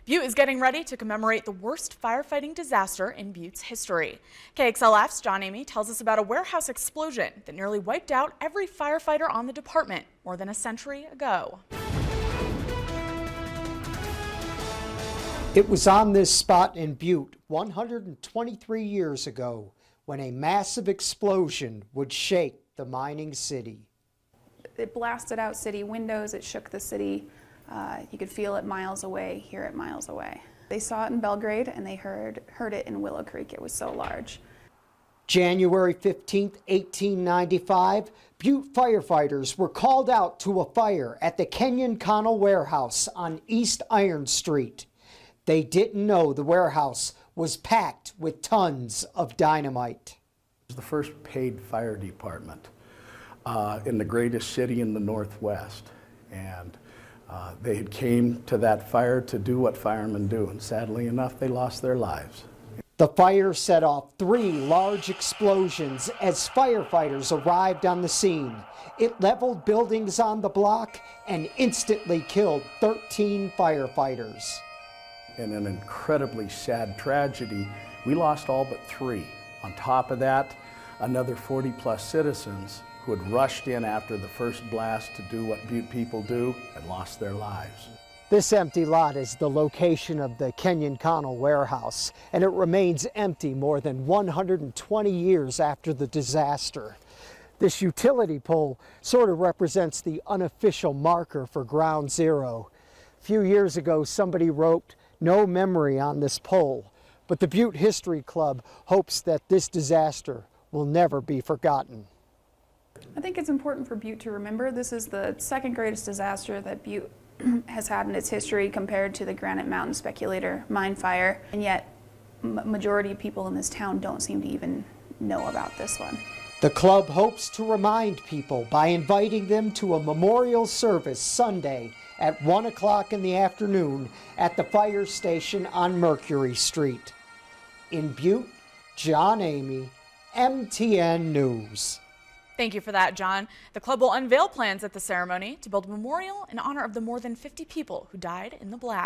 Butte is getting ready to commemorate the worst firefighting disaster in Butte's history. KXLF's John Amy tells us about a warehouse explosion that nearly wiped out every firefighter on the department more than a century ago. It was on this spot in Butte 123 years ago when a massive explosion would shake the mining city. It blasted out city windows, it shook the city. You could feel it miles away, hear it miles away. They saw it in Belgrade and they heard it in Willow Creek. It was so large. January 15, 1895, Butte firefighters were called out to a fire at the Kenyon Connell warehouse on East Iron Street. They didn't know the warehouse was packed with tons of dynamite. It was the first paid fire department in the greatest city in the Northwest. And they had came to that fire to do what firemen do, and sadly enough, they lost their lives. The fire set off 3 large explosions as firefighters arrived on the scene. It leveled buildings on the block and instantly killed 13 firefighters. In an incredibly sad tragedy, we lost all but 3. On top of that, another 40+ citizens who had rushed in after the first blast to do what Butte people do and lost their lives. This empty lot is the location of the Kenyon Connell warehouse, and it remains empty more than 120 years after the disaster. This utility pole sort of represents the unofficial marker for Ground Zero. A few years ago, somebody wrote "No memory" on this pole, but the Butte History Club hopes that this disaster will never be forgotten. I think it's important for Butte to remember this is the second greatest disaster that Butte has had in its history compared to the Granite Mountain Speculator mine fire, and yet majority of people in this town don't seem to even know about this one. The club hopes to remind people by inviting them to a memorial service Sunday at 1 o'clock in the afternoon at the fire station on Mercury Street. In Butte, John Amy, MTN News. Thank you for that, John. The club will unveil plans at the ceremony to build a memorial in honor of the more than 50 people who died in the blast.